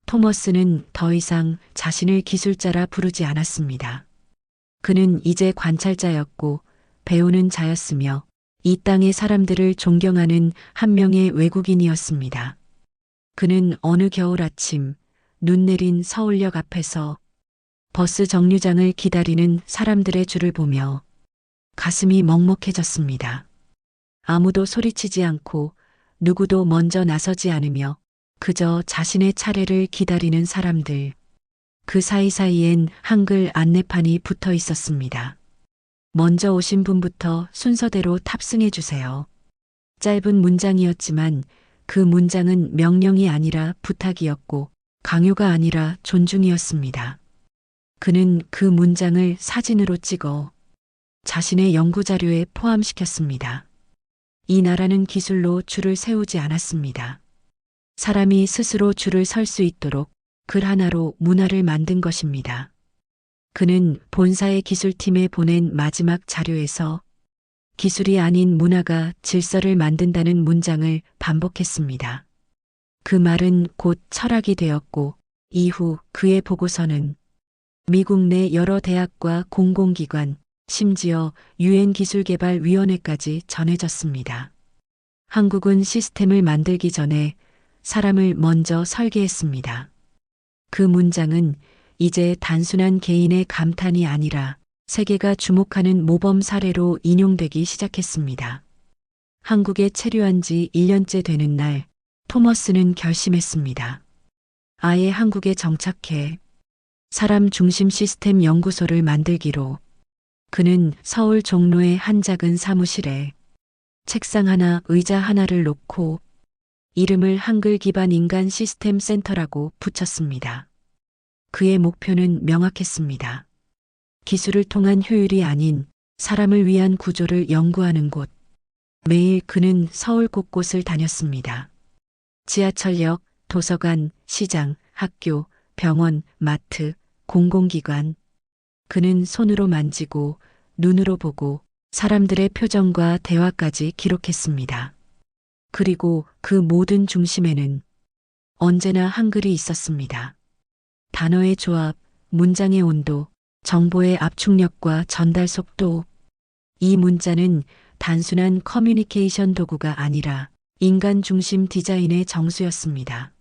토머스는 더 이상 자신을 기술자라 부르지 않았습니다. 그는 이제 관찰자였고 배우는 자였으며 이 땅의 사람들을 존경하는 한 명의 외국인이었습니다. 그는 어느 겨울 아침 눈 내린 서울역 앞에서 버스 정류장을 기다리는 사람들의 줄을 보며 가슴이 먹먹해졌습니다. 아무도 소리치지 않고 누구도 먼저 나서지 않으며 그저 자신의 차례를 기다리는 사람들. 그 사이사이엔 한글 안내판이 붙어 있었습니다. 먼저 오신 분부터 순서대로 탑승해 주세요. 짧은 문장이었지만 그 문장은 명령이 아니라 부탁이었고 강요가 아니라 존중이었습니다. 그는 그 문장을 사진으로 찍어 자신의 연구자료에 포함시켰습니다. 이 나라는 기술로 줄을 세우지 않았습니다. 사람이 스스로 줄을 설 수 있도록 글 하나로 문화를 만든 것입니다. 그는 본사의 기술팀에 보낸 마지막 자료에서 기술이 아닌 문화가 질서를 만든다는 문장을 반복했습니다. 그 말은 곧 철학이 되었고 이후 그의 보고서는 미국 내 여러 대학과 공공기관, 심지어 유엔 기술개발위원회까지 전해졌습니다. 한국은 시스템을 만들기 전에 사람을 먼저 설계했습니다. 그 문장은 이제 단순한 개인의 감탄이 아니라 세계가 주목하는 모범 사례로 인용되기 시작했습니다. 한국에 체류한 지 1년째 되는 날, 토머스는 결심했습니다. 아예 한국에 정착해 사람 중심 시스템 연구소를 만들기로. 그는 서울 종로의 한 작은 사무실에 책상 하나, 의자 하나를 놓고 이름을 한글 기반 인간 시스템 센터라고 붙였습니다. 그의 목표는 명확했습니다. 기술을 통한 효율이 아닌 사람을 위한 구조를 연구하는 곳. 매일 그는 서울 곳곳을 다녔습니다. 지하철역, 도서관, 시장, 학교, 병원, 마트, 공공기관. 그는 손으로 만지고 눈으로 보고 사람들의 표정과 대화까지 기록했습니다. 그리고 그 모든 중심에는 언제나 한글이 있었습니다. 단어의 조합, 문장의 온도, 정보의 압축력과 전달 속도. 이 문자는 단순한 커뮤니케이션 도구가 아니라 인간 중심 디자인의 정수였습니다.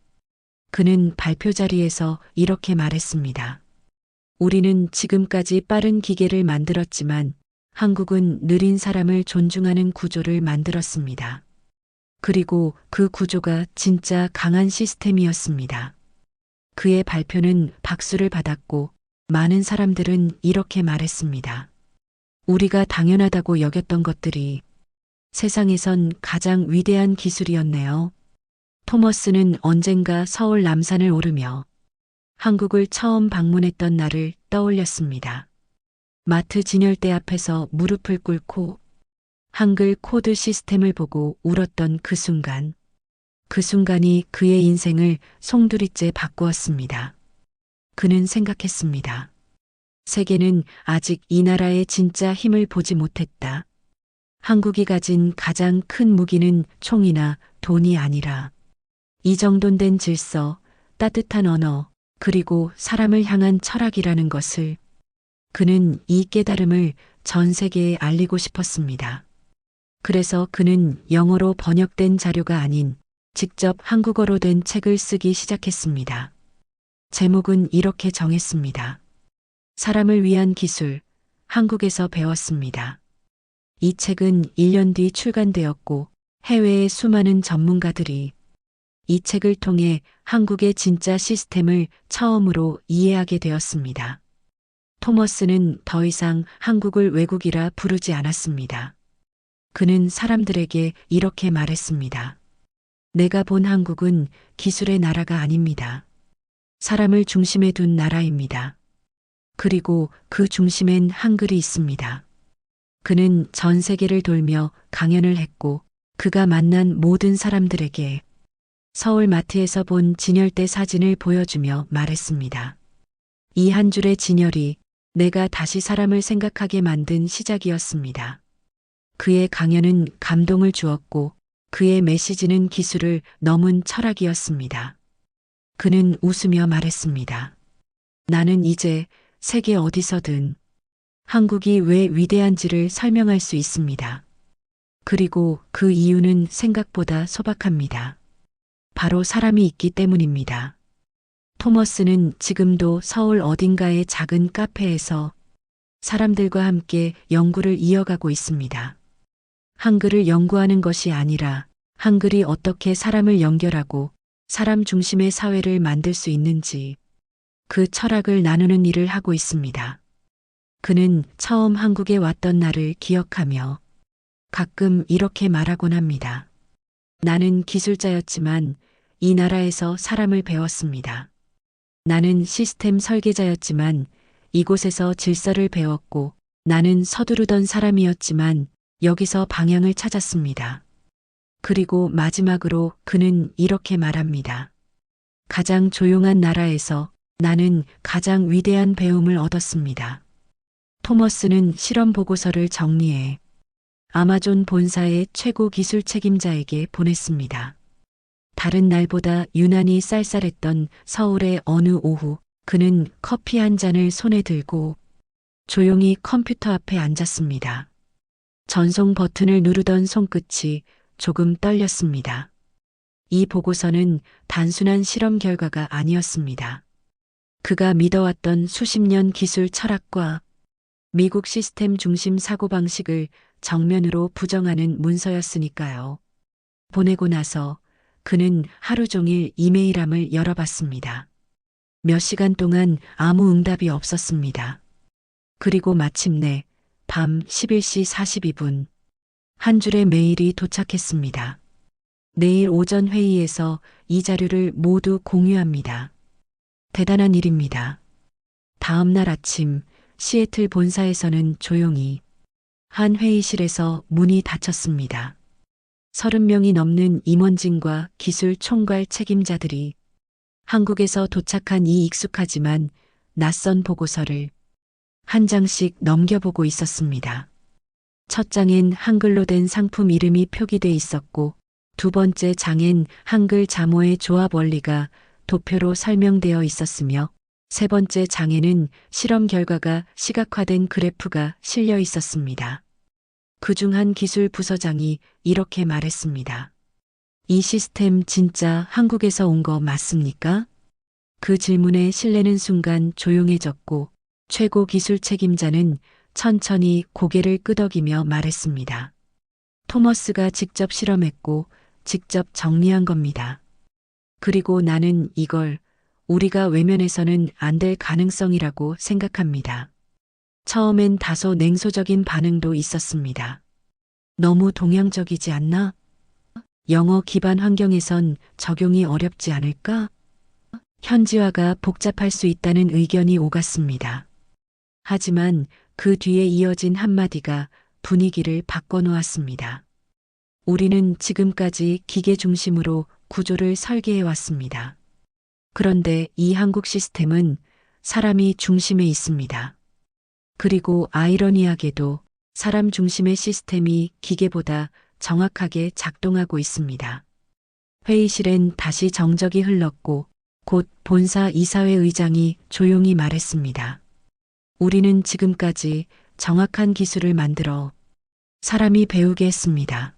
그는 발표 자리에서 이렇게 말했습니다. 우리는 지금까지 빠른 기계를 만들었지만 한국은 느린 사람을 존중하는 구조를 만들었습니다. 그리고 그 구조가 진짜 강한 시스템이었습니다. 그의 발표는 박수를 받았고 많은 사람들은 이렇게 말했습니다. 우리가 당연하다고 여겼던 것들이 세상에선 가장 위대한 기술이었네요. 토머스는 언젠가 서울 남산을 오르며 한국을 처음 방문했던 날을 떠올렸습니다. 마트 진열대 앞에서 무릎을 꿇고 한글 코드 시스템을 보고 울었던 그 순간. 그 순간이 그의 인생을 송두리째 바꾸었습니다. 그는 생각했습니다. 세계는 아직 이 나라의 진짜 힘을 보지 못했다. 한국이 가진 가장 큰 무기는 총이나 돈이 아니라 이 정돈 된 질서, 따뜻한 언어, 그리고 사람을 향한 철학이라는 것을. 그는 이 깨달음을 전 세계에 알리고 싶었습니다. 그래서 그는 영어로 번역된 자료가 아닌 직접 한국어로 된 책을 쓰기 시작했습니다. 제목은 이렇게 정했습니다. 사람을 위한 기술, 한국에서 배웠습니다. 이 책은 1년 뒤 출간되었고 해외의 수많은 전문가들이 이 책을 통해 한국의 진짜 시스템을 처음으로 이해하게 되었습니다. 토머스는 더 이상 한국을 외국이라 부르지 않았습니다. 그는 사람들에게 이렇게 말했습니다. 내가 본 한국은 기술의 나라가 아닙니다. 사람을 중심에 둔 나라입니다. 그리고 그 중심엔 한글이 있습니다. 그는 전 세계를 돌며 강연을 했고 그가 만난 모든 사람들에게 서울 마트에서 본 진열대 사진을 보여주며 말했습니다. 이 한 줄의 진열이 내가 다시 사람을 생각하게 만든 시작이었습니다. 그의 강연은 감동을 주었고 그의 메시지는 기술을 넘은 철학이었습니다. 그는 웃으며 말했습니다. 나는 이제 세계 어디서든 한국이 왜 위대한지를 설명할 수 있습니다. 그리고 그 이유는 생각보다 소박합니다. 바로 사람이 있기 때문입니다. 토머스는 지금도 서울 어딘가의 작은 카페에서 사람들과 함께 연구를 이어가고 있습니다. 한글을 연구하는 것이 아니라 한글이 어떻게 사람을 연결하고 사람 중심의 사회를 만들 수 있는지 그 철학을 나누는 일을 하고 있습니다. 그는 처음 한국에 왔던 날을 기억하며 가끔 이렇게 말하곤 합니다. 나는 기술자였지만 이 나라에서 사람을 배웠습니다. 나는 시스템 설계자였지만 이곳에서 질서를 배웠고 나는 서두르던 사람이었지만 여기서 방향을 찾았습니다. 그리고 마지막으로 그는 이렇게 말합니다. 가장 조용한 나라에서 나는 가장 위대한 배움을 얻었습니다. 토머스는 실험 보고서를 정리해 아마존 본사의 최고 기술 책임자에게 보냈습니다. 다른 날보다 유난히 쌀쌀했던 서울의 어느 오후, 그는 커피 한 잔을 손에 들고 조용히 컴퓨터 앞에 앉았습니다. 전송 버튼을 누르던 손끝이 조금 떨렸습니다. 이 보고서는 단순한 실험 결과가 아니었습니다. 그가 믿어왔던 수십 년 기술 철학과 미국 시스템 중심 사고방식을 정면으로 부정하는 문서였으니까요. 보내고 나서 그는 하루 종일 이메일함을 열어봤습니다. 몇 시간 동안 아무 응답이 없었습니다. 그리고 마침내 밤 11시 42분 한 줄의 메일이 도착했습니다. 내일 오전 회의에서 이 자료를 모두 공유합니다. 대단한 일입니다. 다음 날 아침 시애틀 본사에서는 조용히 한 회의실에서 문이 닫혔습니다. 30명이 넘는 임원진과 기술 총괄 책임자들이 한국에서 도착한 이 익숙하지만 낯선 보고서를 한 장씩 넘겨보고 있었습니다. 첫 장엔 한글로 된 상품 이름이 표기돼 있었고 두 번째 장엔 한글 자모의 조합 원리가 도표로 설명되어 있었으며 세 번째 장에는 실험 결과가 시각화된 그래프가 실려 있었습니다. 그중 한 기술 부서장이 이렇게 말했습니다. 이 시스템 진짜 한국에서 온 거 맞습니까? 그 질문에 실내는 순간 조용해졌고 최고 기술 책임자는 천천히 고개를 끄덕이며 말했습니다. 토머스가 직접 실험했고 직접 정리한 겁니다. 그리고 나는 이걸 우리가 외면해서는 안 될 가능성이라고 생각합니다. 처음엔 다소 냉소적인 반응도 있었습니다. 너무 동양적이지 않나? 영어 기반 환경에선 적용이 어렵지 않을까? 현지화가 복잡할 수 있다는 의견이 오갔습니다. 하지만 그 뒤에 이어진 한마디가 분위기를 바꿔놓았습니다. 우리는 지금까지 기계 중심으로 구조를 설계해 왔습니다. 그런데 이 한국 시스템은 사람이 중심에 있습니다. 그리고 아이러니하게도 사람 중심의 시스템이 기계보다 정확하게 작동하고 있습니다. 회의실엔 다시 정적이 흘렀고 곧 본사 이사회 의장이 조용히 말했습니다. 우리는 지금까지 정확한 기술을 만들어 사람이 배우게 했습니다.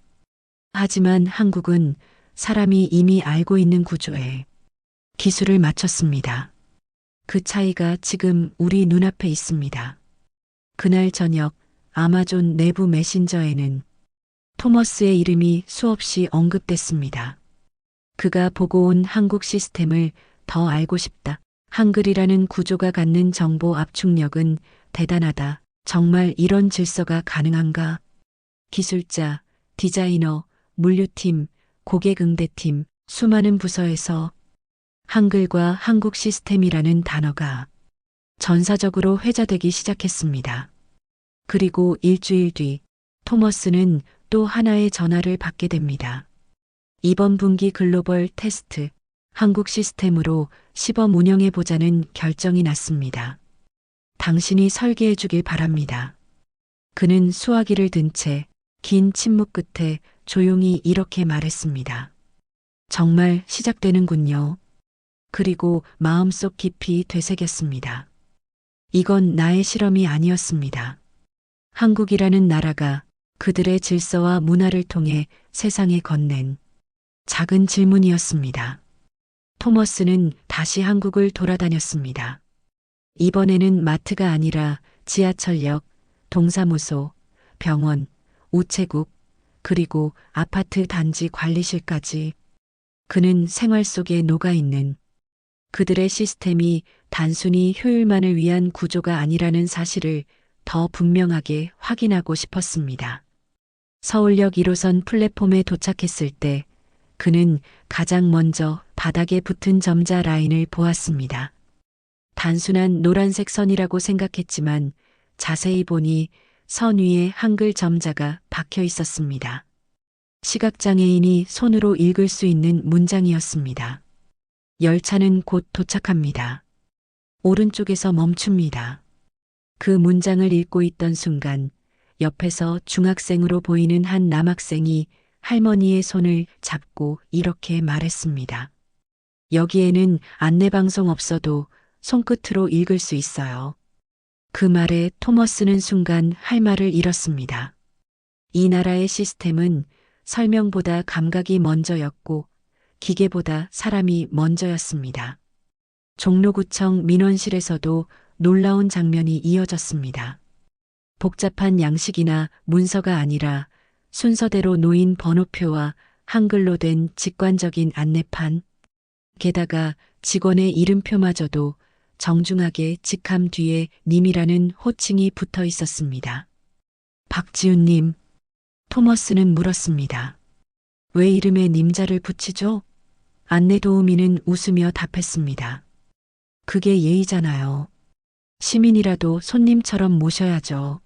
하지만 한국은 사람이 이미 알고 있는 구조에 기술을 맞췄습니다. 그 차이가 지금 우리 눈앞에 있습니다. 그날 저녁 아마존 내부 메신저에는 토머스의 이름이 수없이 언급됐습니다. 그가 보고 온 한국 시스템을 더 알고 싶다. 한글이라는 구조가 갖는 정보 압축력은 대단하다. 정말 이런 질서가 가능한가? 기술자, 디자이너, 물류팀, 고객응대팀, 수많은 부서에서 한글과 한국 시스템이라는 단어가 전사적으로 회자되기 시작했습니다. 그리고 일주일 뒤 토머스는 또 하나의 전화를 받게 됩니다. 이번 분기 글로벌 테스트 한국 시스템으로 시범 운영해 보자는 결정이 났습니다. 당신이 설계해 주길 바랍니다. 그는 수화기를 든 채 긴 침묵 끝에 조용히 이렇게 말했습니다. 정말 시작되는군요. 그리고 마음속 깊이 되새겼습니다. 이건 나의 실험이 아니었습니다. 한국이라는 나라가 그들의 질서와 문화를 통해 세상에 건넨 작은 질문이었습니다. 토머스는 다시 한국을 돌아다녔습니다. 이번에는 마트가 아니라 지하철역, 동사무소, 병원, 우체국, 그리고 아파트 단지 관리실까지 그는 생활 속에 녹아있는 그들의 시스템이 단순히 효율만을 위한 구조가 아니라는 사실을 더 분명하게 확인하고 싶었습니다. 서울역 1호선 플랫폼에 도착했을 때 그는 가장 먼저 바닥에 붙은 점자 라인을 보았습니다. 단순한 노란색 선이라고 생각했지만 자세히 보니 선 위에 한글 점자가 박혀 있었습니다. 시각장애인이 손으로 읽을 수 있는 문장이었습니다. 열차는 곧 도착합니다. 오른쪽에서 멈춥니다. 그 문장을 읽고 있던 순간 옆에서 중학생으로 보이는 한 남학생이 할머니의 손을 잡고 이렇게 말했습니다. 여기에는 안내방송 없어도 손끝으로 읽을 수 있어요. 그 말에 토머스는 순간 할 말을 잃었습니다. 이 나라의 시스템은 설명보다 감각이 먼저였고 기계보다 사람이 먼저였습니다. 종로구청 민원실에서도 놀라운 장면이 이어졌습니다. 복잡한 양식이나 문서가 아니라 순서대로 놓인 번호표와 한글로 된 직관적인 안내판, 게다가 직원의 이름표마저도 정중하게 직함 뒤에 님이라는 호칭이 붙어 있었습니다. 박지훈님, 토머스는 물었습니다. 왜 이름에 님자를 붙이죠? 안내도우미는 웃으며 답했습니다. 그게 예의잖아요. 시민이라도 손님처럼 모셔야죠.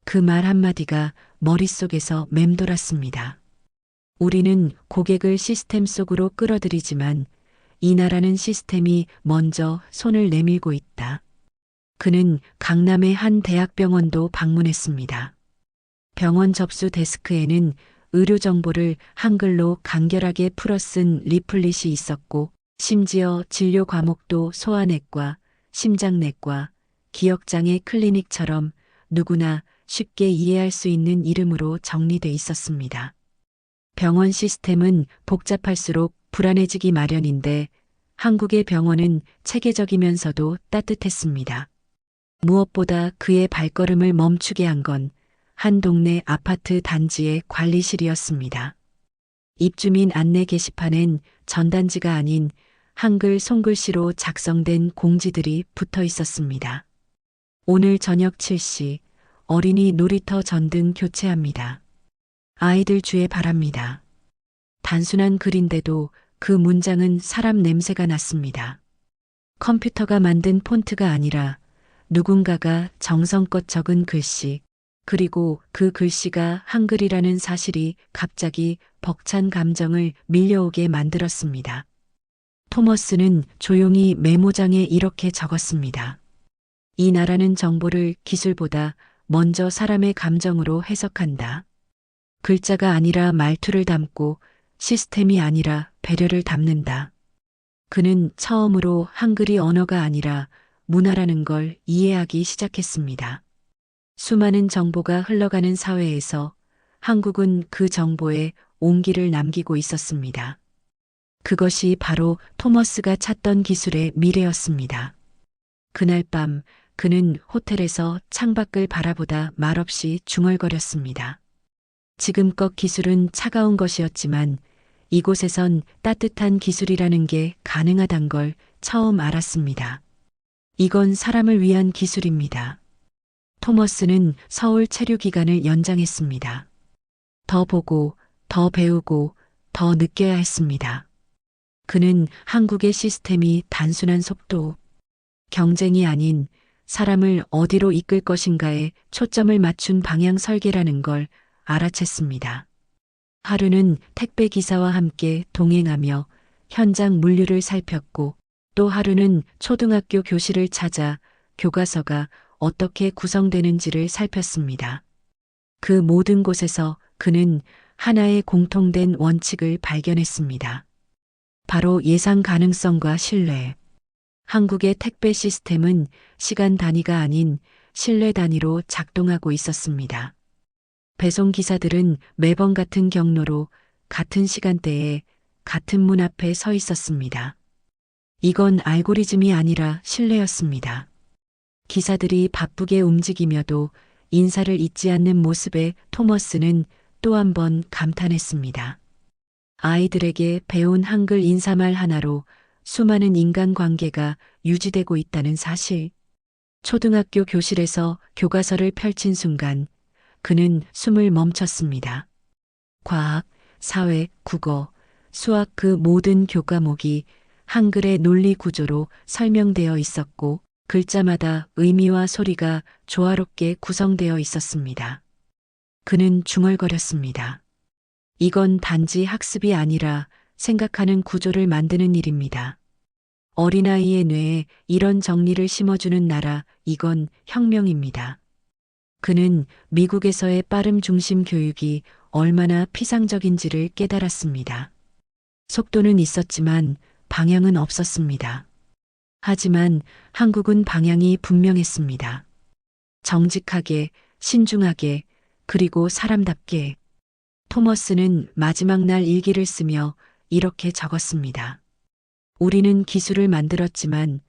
그 말 한마디가 머릿속에서 맴돌았습니다. 우리는 고객을 시스템 속으로 끌어들이지만 이 나라는 시스템이 먼저 손을 내밀고 있다. 그는 강남의 한 대학병원도 방문했습니다. 병원 접수 데스크에는 의료 정보를 한글로 간결하게 풀어 쓴 리플릿이 있었고 심지어 진료 과목도 소아내과, 심장내과, 기억장애 클리닉처럼 누구나 쉽게 이해할 수 있는 이름으로 정리돼 있었습니다. 병원 시스템은 복잡할수록 불안해지기 마련인데 한국의 병원은 체계적이면서도 따뜻했습니다. 무엇보다 그의 발걸음을 멈추게 한 건 한 동네 아파트 단지의 관리실이었습니다. 입주민 안내 게시판엔 전단지가 아닌 한글 손글씨로 작성된 공지들이 붙어 있었습니다. 오늘 저녁 7시 어린이 놀이터 전등 교체합니다. 아이들 주의 바랍니다. 단순한 글인데도 그 문장은 사람 냄새가 났습니다. 컴퓨터가 만든 폰트가 아니라 누군가가 정성껏 적은 글씨, 그리고 그 글씨가 한글이라는 사실이 갑자기 벅찬 감정을 밀려오게 만들었습니다. 토머스는 조용히 메모장에 이렇게 적었습니다. 이 나라는 정보를 기술보다 먼저 사람의 감정으로 해석한다. 글자가 아니라 말투를 담고 시스템이 아니라 배려를 담는다. 그는 처음으로 한글이 언어가 아니라 문화라는 걸 이해하기 시작했습니다. 수많은 정보가 흘러가는 사회에서 한국은 그 정보에 온기를 남기고 있었습니다. 그것이 바로 토머스가 찾던 기술의 미래였습니다. 그날 밤 그는 호텔에서 창밖을 바라보다 말없이 중얼거렸습니다. 지금껏 기술은 차가운 것이었지만 이곳에선 따뜻한 기술이라는 게 가능하단 걸 처음 알았습니다. 이건 사람을 위한 기술입니다. 토머스는 서울 체류 기간을 연장했습니다. 더 보고, 더 배우고, 더 느껴야 했습니다. 그는 한국의 시스템이 단순한 속도, 경쟁이 아닌 사람을 어디로 이끌 것인가에 초점을 맞춘 방향 설계라는 걸 알아챘습니다. 하루는 택배 기사와 함께 동행하며 현장 물류를 살폈고 또 하루는 초등학교 교실을 찾아 교과서가 어떻게 구성되는지를 살폈습니다. 그 모든 곳에서 그는 하나의 공통된 원칙을 발견했습니다. 바로 예상 가능성과 신뢰. 한국의 택배 시스템은 시간 단위가 아닌 신뢰 단위로 작동하고 있었습니다. 배송 기사들은 매번 같은 경로로 같은 시간대에 같은 문 앞에 서 있었습니다. 이건 알고리즘이 아니라 신뢰였습니다. 기사들이 바쁘게 움직이며도 인사를 잊지 않는 모습에 토머스는 또 한 번 감탄했습니다. 아이들에게 배운 한글 인사말 하나로 수많은 인간관계가 유지되고 있다는 사실. 초등학교 교실에서 교과서를 펼친 순간 그는 숨을 멈췄습니다. 과학, 사회, 국어, 수학 그 모든 교과목이 한글의 논리 구조로 설명되어 있었고 글자마다 의미와 소리가 조화롭게 구성되어 있었습니다. 그는 중얼거렸습니다. 이건 단지 학습이 아니라 생각하는 구조를 만드는 일입니다. 어린아이의 뇌에 이런 정리를 심어주는 나라, 이건 혁명입니다. 그는 미국에서의 빠름 중심 교육이 얼마나 피상적인지를 깨달았습니다. 속도는 있었지만 방향은 없었습니다. 하지만 한국은 방향이 분명했습니다. 정직하게, 신중하게, 그리고 사람답게. 토머스는 마지막 날 일기를 쓰며 이렇게 적었습니다. 우리는 기술을 만들었지만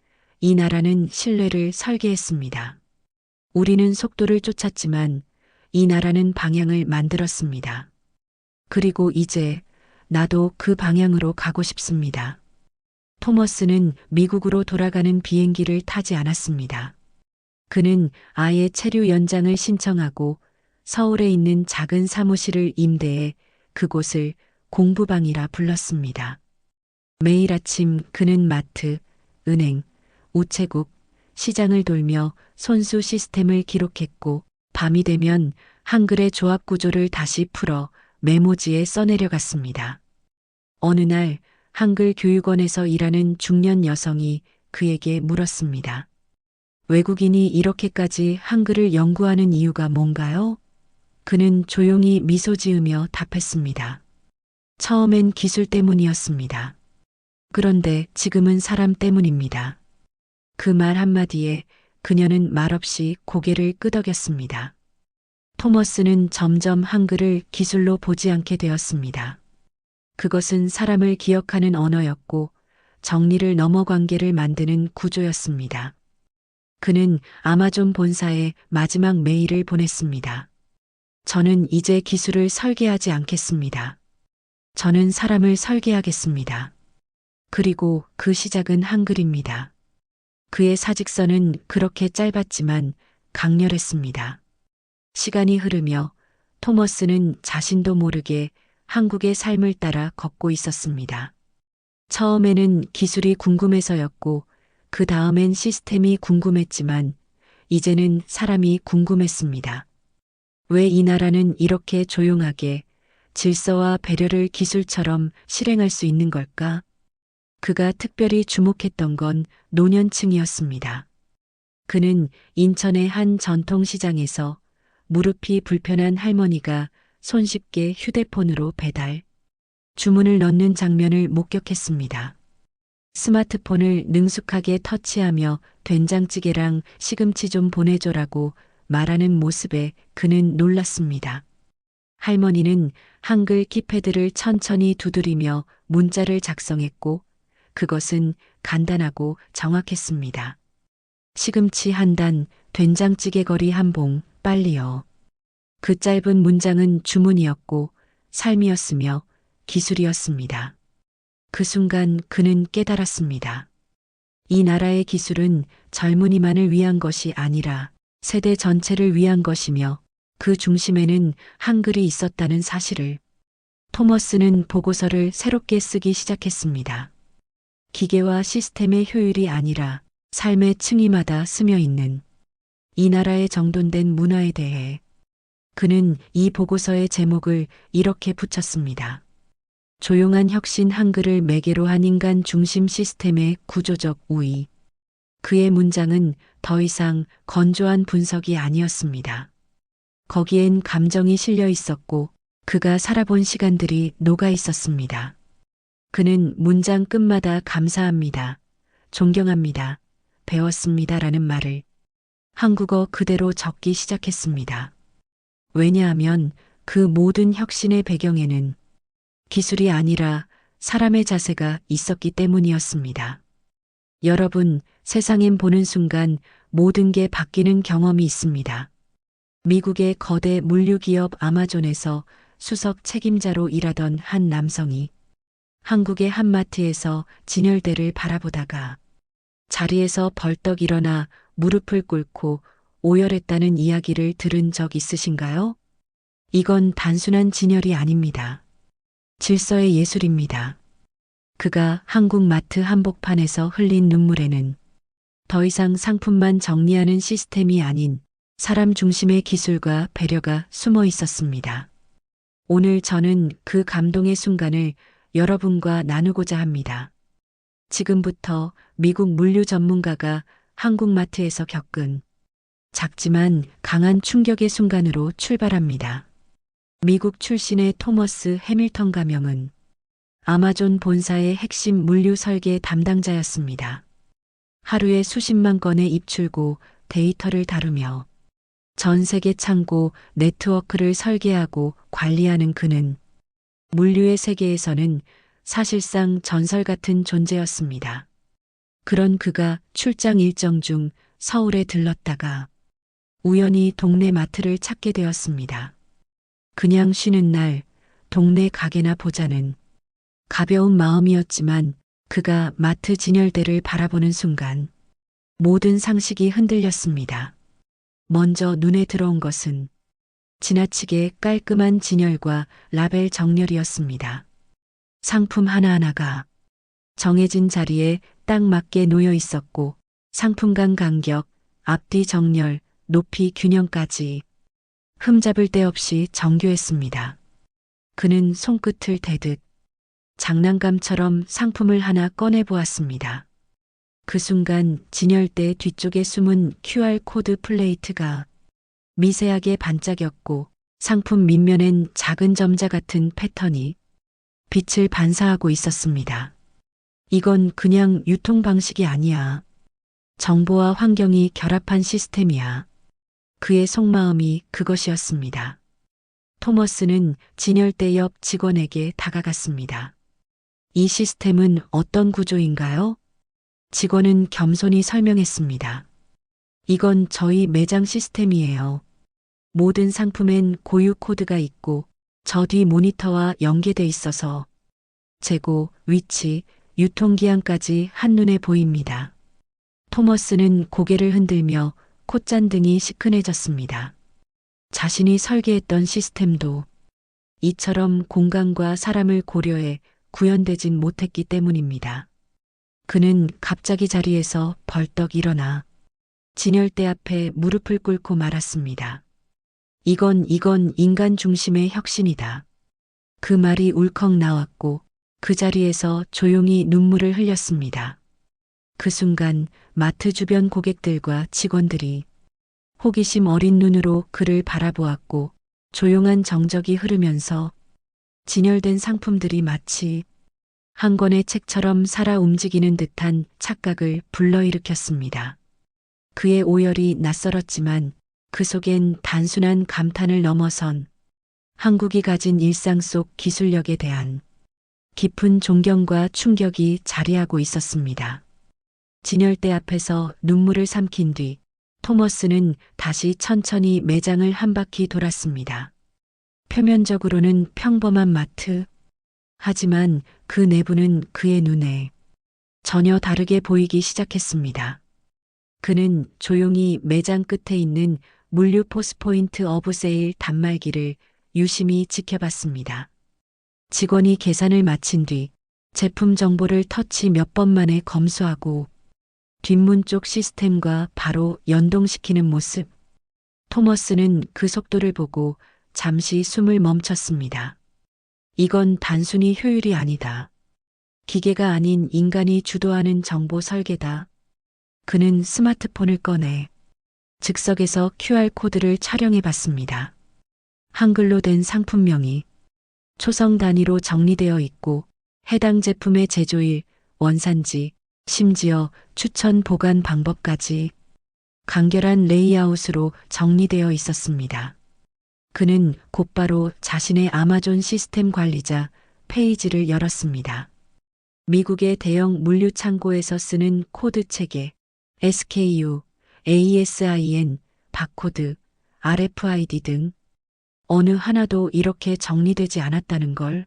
이 나라는 신뢰를 설계했습니다. 우리는 속도를 쫓았지만 이 나라는 방향을 만들었습니다. 그리고 이제 나도 그 방향으로 가고 싶습니다. 토머스는 미국으로 돌아가는 비행기를 타지 않았습니다. 그는 아예 체류 연장을 신청하고 서울에 있는 작은 사무실을 임대해 그곳을 공부방이라 불렀습니다. 매일 아침 그는 마트, 은행, 우체국, 시장을 돌며 손수 시스템을 기록했고 밤이 되면 한글의 조합 구조를 다시 풀어 메모지에 써내려갔습니다. 어느 날 한글 교육원에서 일하는 중년 여성이 그에게 물었습니다. 외국인이 이렇게까지 한글을 연구하는 이유가 뭔가요? 그는 조용히 미소 지으며 답했습니다. 처음엔 기술 때문이었습니다. 그런데 지금은 사람 때문입니다. 그 말 한마디에 그녀는 말없이 고개를 끄덕였습니다. 토머스는 점점 한글을 기술로 보지 않게 되었습니다. 그것은 사람을 기억하는 언어였고 정리를 넘어 관계를 만드는 구조였습니다. 그는 아마존 본사에 마지막 메일을 보냈습니다. 저는 이제 기술을 설계하지 않겠습니다. 저는 사람을 설계하겠습니다. 그리고 그 시작은 한글입니다. 그의 사직서는 그렇게 짧았지만 강렬했습니다. 시간이 흐르며 토머스는 자신도 모르게 한국의 삶을 따라 걷고 있었습니다. 처음에는 기술이 궁금해서였고 그 다음엔 시스템이 궁금했지만 이제는 사람이 궁금했습니다. 왜 이 나라는 이렇게 조용하게 질서와 배려를 기술처럼 실행할 수 있는 걸까? 그가 특별히 주목했던 건 노년층이었습니다. 그는 인천의 한 전통시장에서 무릎이 불편한 할머니가 손쉽게 휴대폰으로 배달, 주문을 넣는 장면을 목격했습니다. 스마트폰을 능숙하게 터치하며 된장찌개랑 시금치 좀 보내줘라고 말하는 모습에 그는 놀랐습니다. 할머니는 한글 키패드를 천천히 두드리며 문자를 작성했고 그것은 간단하고 정확했습니다. 시금치 한 단, 된장찌개 거리 한 봉, 빨리요. 그 짧은 문장은 주문이었고 삶이었으며 기술이었습니다. 그 순간 그는 깨달았습니다. 이 나라의 기술은 젊은이만을 위한 것이 아니라 세대 전체를 위한 것이며 그 중심에는 한글이 있었다는 사실을. 토머스는 보고서를 새롭게 쓰기 시작했습니다. 기계와 시스템의 효율이 아니라 삶의 층위마다 스며 있는 이 나라의 정돈된 문화에 대해. 그는 이 보고서의 제목을 이렇게 붙였습니다. 조용한 혁신 한글을 매개로 한 인간 중심 시스템의 구조적 우위. 그의 문장은 더 이상 건조한 분석이 아니었습니다. 거기엔 감정이 실려 있었고 그가 살아본 시간들이 녹아 있었습니다. 그는 문장 끝마다 감사합니다. 존경합니다. 배웠습니다라는 말을 한국어 그대로 적기 시작했습니다. 왜냐하면 그 모든 혁신의 배경에는 기술이 아니라 사람의 자세가 있었기 때문이었습니다. 여러분, 세상엔 보는 순간 모든 게 바뀌는 경험이 있습니다. 미국의 거대 물류기업 아마존에서 수석 책임자로 일하던 한 남성이 한국의 한 마트에서 진열대를 바라보다가 자리에서 벌떡 일어나 무릎을 꿇고 오열했다는 이야기를 들은 적 있으신가요? 이건 단순한 진열이 아닙니다. 질서의 예술입니다. 그가 한국 마트 한복판에서 흘린 눈물에는 더 이상 상품만 정리하는 시스템이 아닌 사람 중심의 기술과 배려가 숨어 있었습니다. 오늘 저는 그 감동의 순간을 여러분과 나누고자 합니다. 지금부터 미국 물류 전문가가 한국 마트에서 겪은 작지만 강한 충격의 순간으로 출발합니다. 미국 출신의 토머스 해밀턴 가명은 아마존 본사의 핵심 물류 설계 담당자였습니다. 하루에 수십만 건의 입출고 데이터를 다루며 전 세계 창고 네트워크를 설계하고 관리하는 그는 물류의 세계에서는 사실상 전설 같은 존재였습니다. 그런 그가 출장 일정 중 서울에 들렀다가 우연히 동네 마트를 찾게 되었습니다. 그냥 쉬는 날 동네 가게나 보자는 가벼운 마음이었지만 그가 마트 진열대를 바라보는 순간 모든 상식이 흔들렸습니다. 먼저 눈에 들어온 것은 지나치게 깔끔한 진열과 라벨 정렬이었습니다. 상품 하나하나가 정해진 자리에 딱 맞게 놓여 있었고 상품 간 간격, 앞뒤 정렬, 높이 균형까지 흠잡을 데 없이 정교했습니다. 그는 손끝을 대듯 장난감처럼 상품을 하나 꺼내 보았습니다. 그 순간 진열대 뒤쪽에 숨은 QR코드 플레이트가 미세하게 반짝였고 상품 밑면엔 작은 점자 같은 패턴이 빛을 반사하고 있었습니다. 이건 그냥 유통 방식이 아니야. 정보와 환경이 결합한 시스템이야. 그의 속마음이 그것이었습니다. 토머스는 진열대 옆 직원에게 다가갔습니다. 이 시스템은 어떤 구조인가요? 직원은 겸손히 설명했습니다. 이건 저희 매장 시스템이에요. 모든 상품엔 고유 코드가 있고 저 뒤 모니터와 연계돼 있어서 재고, 위치, 유통기한까지 한눈에 보입니다. 토머스는 고개를 흔들며 콧잔등이 시큰해졌습니다. 자신이 설계했던 시스템도 이처럼 공간과 사람을 고려해 구현되진 못했기 때문입니다. 그는 갑자기 자리에서 벌떡 일어나 진열대 앞에 무릎을 꿇고 말았습니다. 이건 인간 중심의 혁신이다. 그 말이 울컥 나왔고 그 자리에서 조용히 눈물을 흘렸습니다. 그 순간 마트 주변 고객들과 직원들이 호기심 어린 눈으로 그를 바라보았고 조용한 정적이 흐르면서 진열된 상품들이 마치 한 권의 책처럼 살아 움직이는 듯한 착각을 불러일으켰습니다. 그의 오열이 낯설었지만 그 속엔 단순한 감탄을 넘어선 한국이 가진 일상 속 기술력에 대한 깊은 존경과 충격이 자리하고 있었습니다. 진열대 앞에서 눈물을 삼킨 뒤 토머스는 다시 천천히 매장을 한 바퀴 돌았습니다. 표면적으로는 평범한 마트. 하지만 그 내부는 그의 눈에 전혀 다르게 보이기 시작했습니다. 그는 조용히 매장 끝에 있는 물류 포스포인트 오브 세일 단말기를 유심히 지켜봤습니다. 직원이 계산을 마친 뒤 제품 정보를 터치 몇 번 만에 검수하고 뒷문 쪽 시스템과 바로 연동시키는 모습. 토머스는 그 속도를 보고 잠시 숨을 멈췄습니다. 이건 단순히 효율이 아니다. 기계가 아닌 인간이 주도하는 정보 설계다. 그는 스마트폰을 꺼내 즉석에서 QR코드를 촬영해 봤습니다. 한글로 된 상품명이 초성 단위로 정리되어 있고 해당 제품의 제조일, 원산지, 심지어 추천 보관 방법까지 간결한 레이아웃으로 정리되어 있었습니다. 그는 곧바로 자신의 아마존 시스템 관리자 페이지를 열었습니다. 미국의 대형 물류 창고에서 쓰는 코드 체계, SKU, ASIN, 바코드, RFID 등 어느 하나도 이렇게 정리되지 않았다는 걸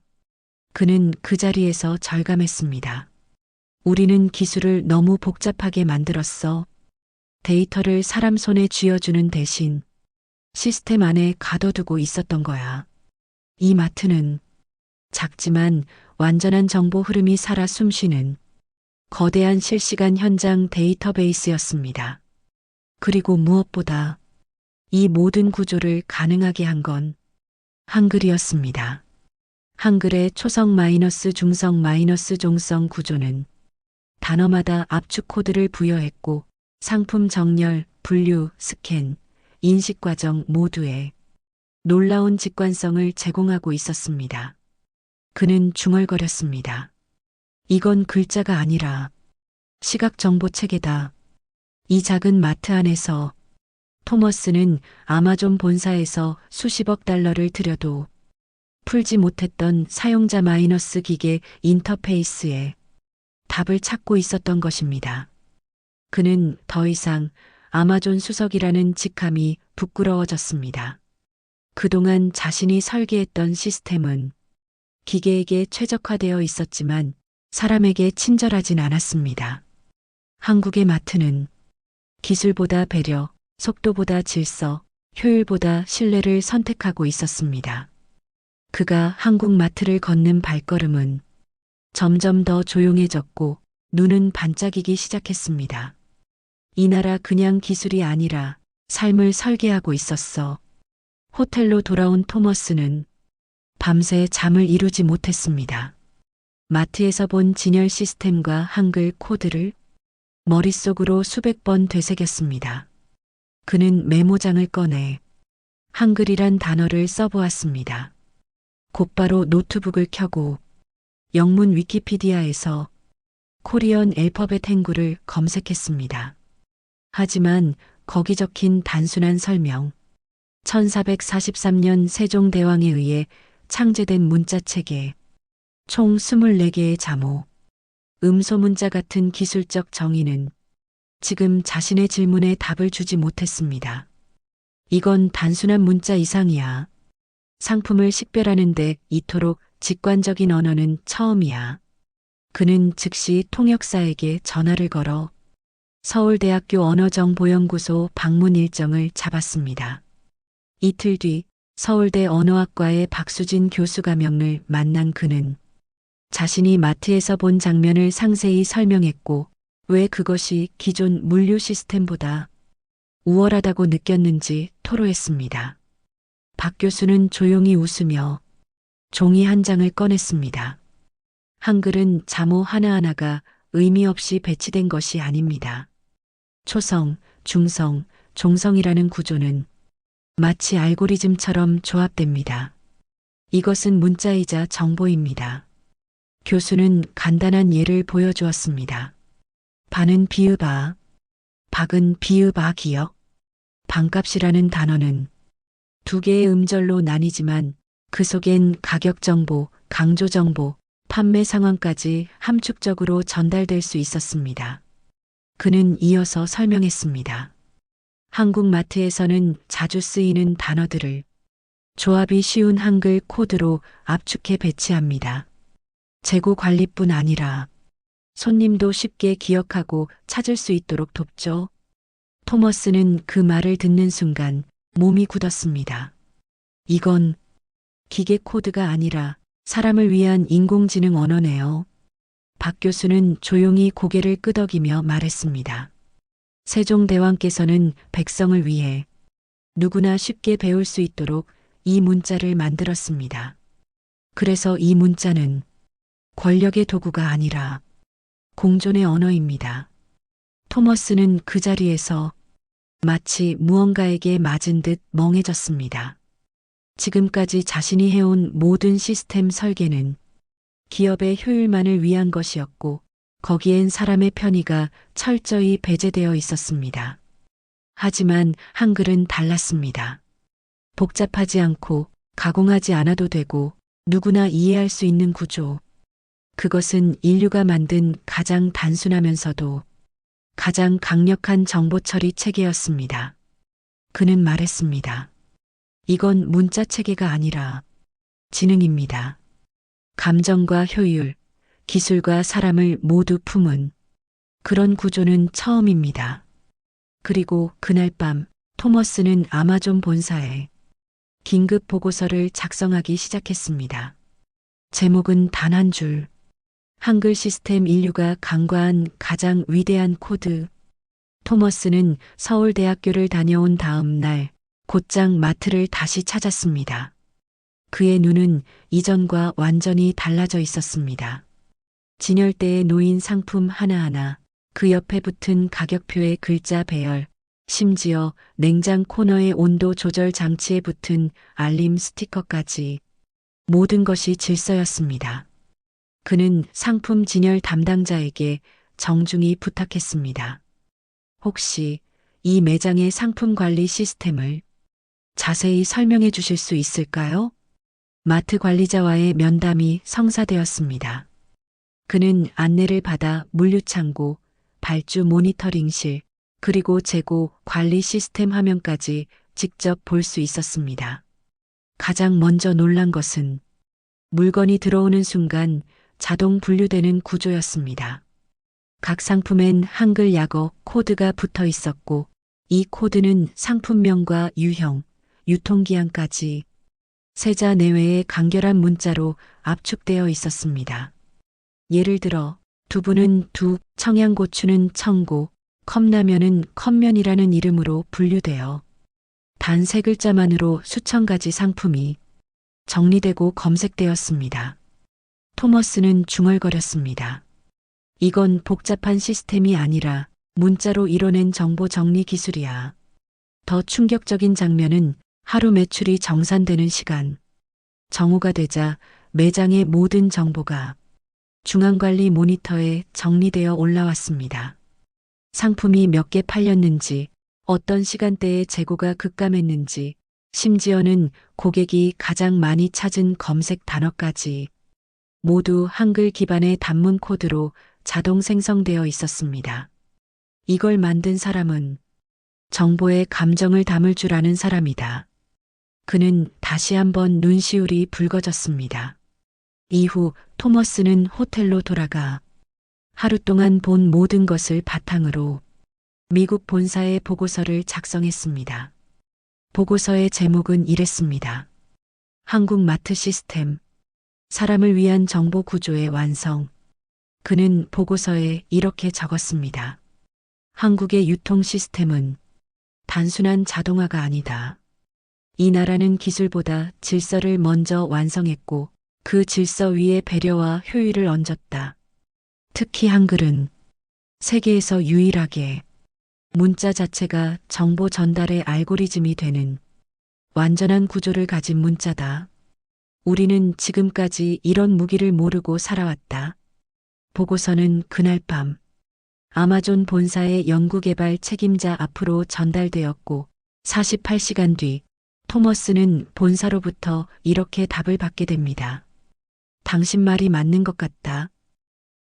그는 그 자리에서 절감했습니다. 우리는 기술을 너무 복잡하게 만들었어. 데이터를 사람 손에 쥐어주는 대신 시스템 안에 가둬두고 있었던 거야. 이 마트는 작지만 완전한 정보 흐름이 살아 숨쉬는 거대한 실시간 현장 데이터베이스였습니다. 그리고 무엇보다 이 모든 구조를 가능하게 한 건 한글이었습니다. 한글의 초성 마이너스 중성 마이너스 종성 구조는 단어마다 압축 코드를 부여했고 상품 정렬, 분류, 스캔, 인식 과정 모두에 놀라운 직관성을 제공하고 있었습니다. 그는 중얼거렸습니다. 이건 글자가 아니라 시각 정보 체계다. 이 작은 마트 안에서 토머스는 아마존 본사에서 수십억 달러를 들여도 풀지 못했던 사용자 마이너스 기계 인터페이스에 답을 찾고 있었던 것입니다. 그는 더 이상 아마존 수석이라는 직함이 부끄러워졌습니다. 그동안 자신이 설계했던 시스템은 기계에게 최적화되어 있었지만 사람에게 친절하진 않았습니다. 한국의 마트는 기술보다 배려, 속도보다 질서, 효율보다 신뢰를 선택하고 있었습니다. 그가 한국 마트를 걷는 발걸음은 점점 더 조용해졌고 눈은 반짝이기 시작했습니다. 이 나라 그냥 기술이 아니라 삶을 설계하고 있었어. 호텔로 돌아온 토머스는 밤새 잠을 이루지 못했습니다. 마트에서 본 진열 시스템과 한글 코드를 머릿속으로 수백 번 되새겼습니다. 그는 메모장을 꺼내 한글이란 단어를 써보았습니다. 곧바로 노트북을 켜고 영문 위키피디아에서 코리언 알파벳 행구를 검색했습니다. 하지만 거기 적힌 단순한 설명, 1443년 세종대왕에 의해 창제된 문자체계, 총 24개의 자모, 음소문자 같은 기술적 정의는 지금 자신의 질문에 답을 주지 못했습니다. 이건 단순한 문자 이상이야. 상품을 식별하는데 이토록 직관적인 언어는 처음이야. 그는 즉시 통역사에게 전화를 걸어 서울대학교 언어정보연구소 방문 일정을 잡았습니다. 이틀 뒤 서울대 언어학과의 박수진 교수 가명을 만난 그는 자신이 마트에서 본 장면을 상세히 설명했고 왜 그것이 기존 물류 시스템보다 우월하다고 느꼈는지 토로했습니다. 박 교수는 조용히 웃으며 종이 한 장을 꺼냈습니다. 한글은 자모 하나하나가 의미 없이 배치된 것이 아닙니다. 초성, 중성, 종성이라는 구조는 마치 알고리즘처럼 조합됩니다. 이것은 문자이자 정보입니다. 교수는 간단한 예를 보여주었습니다. 반은 비읍아, 박은 비읍아 기역. 반값이라는 단어는 두 개의 음절로 나뉘지만 그 속엔 가격 정보, 강조 정보, 판매 상황까지 함축적으로 전달될 수 있었습니다. 그는 이어서 설명했습니다. 한국 마트에서는 자주 쓰이는 단어들을 조합이 쉬운 한글 코드로 압축해 배치합니다. 재고 관리뿐 아니라 손님도 쉽게 기억하고 찾을 수 있도록 돕죠. 토머스는 그 말을 듣는 순간 몸이 굳었습니다. 이건 기계 코드가 아니라 사람을 위한 인공지능 언어네요. 박 교수는 조용히 고개를 끄덕이며 말했습니다. 세종대왕께서는 백성을 위해 누구나 쉽게 배울 수 있도록 이 문자를 만들었습니다. 그래서 이 문자는 권력의 도구가 아니라 공존의 언어입니다. 토머스는 그 자리에서 마치 무언가에게 맞은 듯 멍해졌습니다. 지금까지 자신이 해온 모든 시스템 설계는 기업의 효율만을 위한 것이었고 거기엔 사람의 편의가 철저히 배제되어 있었습니다. 하지만 한글은 달랐습니다. 복잡하지 않고 가공하지 않아도 되고 누구나 이해할 수 있는 구조. 그것은 인류가 만든 가장 단순하면서도 가장 강력한 정보 처리 체계였습니다. 그는 말했습니다. 이건 문자 체계가 아니라 지능입니다. 감정과 효율, 기술과 사람을 모두 품은 그런 구조는 처음입니다. 그리고 그날 밤 토머스는 아마존 본사에 긴급 보고서를 작성하기 시작했습니다. 제목은 단 한 줄. 한글 시스템 인류가 간과한 가장 위대한 코드. 토머스는 서울대학교를 다녀온 다음 날 곧장 마트를 다시 찾았습니다. 그의 눈은 이전과 완전히 달라져 있었습니다. 진열대에 놓인 상품 하나하나, 그 옆에 붙은 가격표의 글자 배열, 심지어 냉장 코너의 온도 조절 장치에 붙은 알림 스티커까지 모든 것이 질서였습니다. 그는 상품 진열 담당자에게 정중히 부탁했습니다. 혹시 이 매장의 상품 관리 시스템을 자세히 설명해 주실 수 있을까요? 마트 관리자와의 면담이 성사되었습니다. 그는 안내를 받아 물류창고, 발주 모니터링실, 그리고 재고 관리 시스템 화면까지 직접 볼 수 있었습니다. 가장 먼저 놀란 것은 물건이 들어오는 순간 자동 분류되는 구조였습니다. 각 상품엔 한글 약어 코드가 붙어 있었고 이 코드는 상품명과 유형, 유통기한까지 세자 내외의 간결한 문자로 압축되어 있었습니다. 예를 들어 두부는 두, 청양고추는 청고, 컵라면은 컵면이라는 이름으로 분류되어 단 세 글자만으로 수천 가지 상품이 정리되고 검색되었습니다. 토머스는 중얼거렸습니다. 이건 복잡한 시스템이 아니라 문자로 이뤄낸 정보 정리 기술이야. 더 충격적인 장면은 하루 매출이 정산되는 시간. 정오가 되자 매장의 모든 정보가 중앙관리 모니터에 정리되어 올라왔습니다. 상품이 몇 개 팔렸는지, 어떤 시간대에 재고가 급감했는지, 심지어는 고객이 가장 많이 찾은 검색 단어까지 모두 한글 기반의 단문 코드로 자동 생성되어 있었습니다. 이걸 만든 사람은 정보에 감정을 담을 줄 아는 사람이다. 그는 다시 한번 눈시울이 붉어졌습니다. 이후 토머스는 호텔로 돌아가 하루 동안 본 모든 것을 바탕으로 미국 본사에 보고서를 작성했습니다. 보고서의 제목은 이랬습니다. 한국 마트 시스템, 사람을 위한 정보 구조의 완성. 그는 보고서에 이렇게 적었습니다. 한국의 유통 시스템은 단순한 자동화가 아니다. 이 나라는 기술보다 질서를 먼저 완성했고 그 질서 위에 배려와 효율을 얹었다. 특히 한글은 세계에서 유일하게 문자 자체가 정보 전달의 알고리즘이 되는 완전한 구조를 가진 문자다. 우리는 지금까지 이런 무기를 모르고 살아왔다. 보고서는 그날 밤 아마존 본사의 연구개발 책임자 앞으로 전달되었고 48시간 뒤 토머스는 본사로부터 이렇게 답을 받게 됩니다. 당신 말이 맞는 것 같다.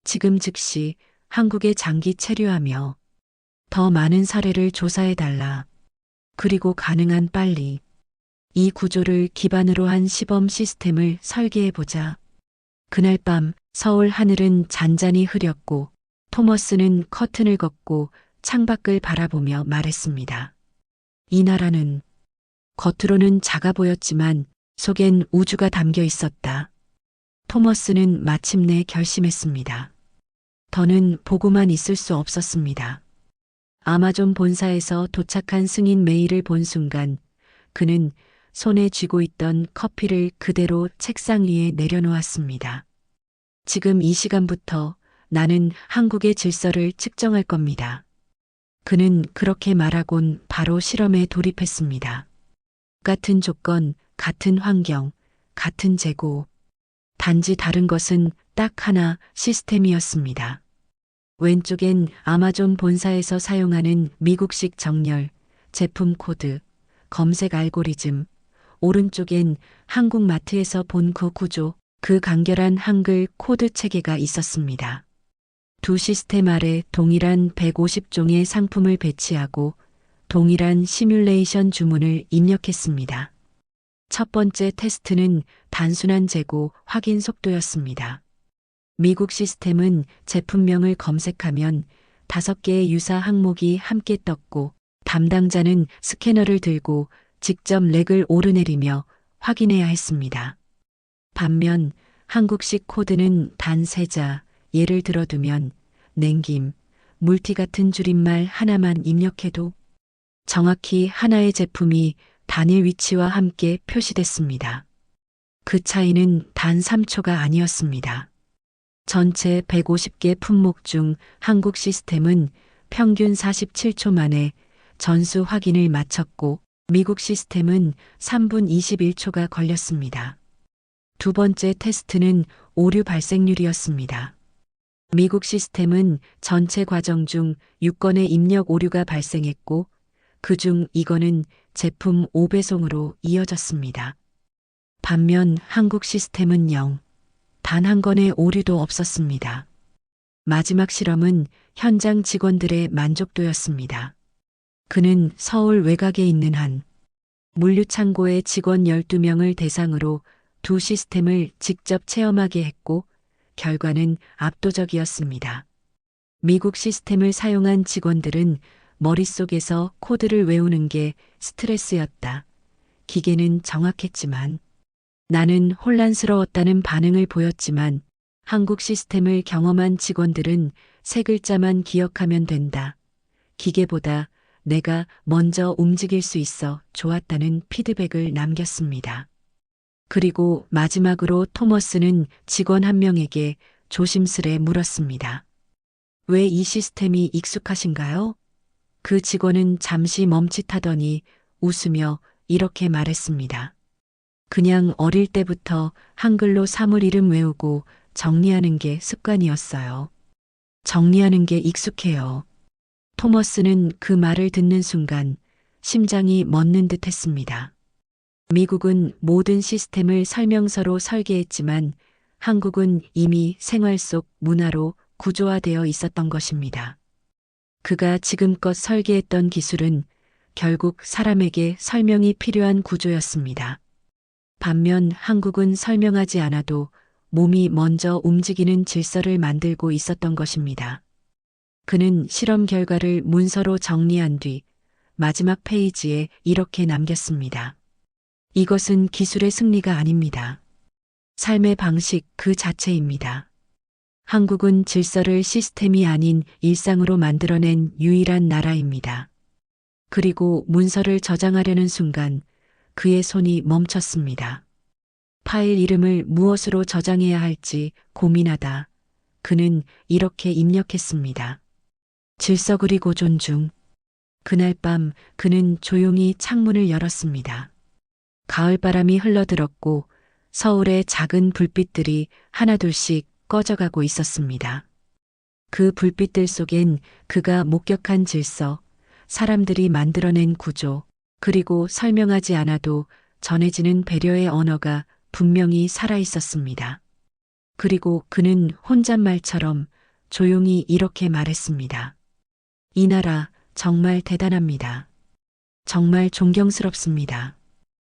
지금 즉시 한국에 장기 체류하며 더 많은 사례를 조사해달라. 그리고 가능한 빨리 이 구조를 기반으로 한 시범 시스템을 설계해보자. 그날 밤 서울 하늘은 잔잔히 흐렸고 토머스는 커튼을 걷고 창밖을 바라보며 말했습니다. 이 나라는 겉으로는 작아 보였지만 속엔 우주가 담겨 있었다. 토머스는 마침내 결심했습니다. 더는 보고만 있을 수 없었습니다. 아마존 본사에서 도착한 승인 메일을 본 순간 그는 손에 쥐고 있던 커피를 그대로 책상 위에 내려놓았습니다. 지금 이 시간부터 나는 한국의 질서를 측정할 겁니다. 그는 그렇게 말하곤 바로 실험에 돌입했습니다. 같은 조건, 같은 환경, 같은 재고. 단지 다른 것은 딱 하나 시스템이었습니다. 왼쪽엔 아마존 본사에서 사용하는 미국식 정렬, 제품 코드, 검색 알고리즘, 오른쪽엔 한국 마트에서 본 그 구조, 그 간결한 한글 코드 체계가 있었습니다. 두 시스템 아래 동일한 150종의 상품을 배치하고 동일한 시뮬레이션 주문을 입력했습니다. 첫 번째 테스트는 단순한 재고 확인 속도였습니다. 미국 시스템은 제품명을 검색하면 5개의 유사 항목이 함께 떴고 담당자는 스캐너를 들고 직접 렉을 오르내리며 확인해야 했습니다. 반면 한국식 코드는 단 3자, 예를 들어두면 냉김, 물티 같은 줄임말 하나만 입력해도 정확히 하나의 제품이 단일 위치와 함께 표시됐습니다. 그 차이는 단 3초가 아니었습니다. 전체 150개 품목 중 한국 시스템은 평균 47초 만에 전수 확인을 마쳤고 미국 시스템은 3분 21초가 걸렸습니다. 두 번째 테스트는 오류 발생률이었습니다. 미국 시스템은 전체 과정 중 6건의 입력 오류가 발생했고 그중 2건은 제품 5배송으로 이어졌습니다. 반면 한국 시스템은 0, 단 한 건의 오류도 없었습니다. 마지막 실험은 현장 직원들의 만족도였습니다. 그는 서울 외곽에 있는 한 물류창고의 직원 12명을 대상으로 두 시스템을 직접 체험하게 했고 결과는 압도적이었습니다. 미국 시스템을 사용한 직원들은 머릿속에서 코드를 외우는 게 스트레스였다. 기계는 정확했지만 나는 혼란스러웠다는 반응을 보였지만 한국 시스템을 경험한 직원들은 3글자만 기억하면 된다. 기계보다 내가 먼저 움직일 수 있어 좋았다는 피드백을 남겼습니다. 그리고 마지막으로 토머스는 직원 한 명에게 조심스레 물었습니다. 왜 이 시스템이 익숙하신가요? 그 직원은 잠시 멈칫하더니 웃으며 이렇게 말했습니다. 그냥 어릴 때부터 한글로 사물 이름 외우고 정리하는 게 습관이었어요. 정리하는 게 익숙해요. 토머스는 그 말을 듣는 순간 심장이 멎는 듯 했습니다. 미국은 모든 시스템을 설명서로 설계했지만 한국은 이미 생활 속 문화로 구조화되어 있었던 것입니다. 그가 지금껏 설계했던 기술은 결국 사람에게 설명이 필요한 구조였습니다. 반면 한국은 설명하지 않아도 몸이 먼저 움직이는 질서를 만들고 있었던 것입니다. 그는 실험 결과를 문서로 정리한 뒤 마지막 페이지에 이렇게 남겼습니다. 이것은 기술의 승리가 아닙니다. 삶의 방식 그 자체입니다. 한국은 질서를 시스템이 아닌 일상으로 만들어낸 유일한 나라입니다. 그리고 문서를 저장하려는 순간 그의 손이 멈췄습니다. 파일 이름을 무엇으로 저장해야 할지 고민하다 그는 이렇게 입력했습니다. 질서 그리고 존중. 그날 밤 그는 조용히 창문을 열었습니다. 가을바람이 흘러들었고 서울의 작은 불빛들이 하나둘씩 꺼져가고 있었습니다. 그 불빛들 속엔 그가 목격한 질서, 사람들이 만들어낸 구조, 그리고 설명하지 않아도 전해지는 배려의 언어가 분명히 살아있었습니다. 그리고 그는 혼잣말처럼 조용히 이렇게 말했습니다. 이 나라 정말 대단합니다. 정말 존경스럽습니다.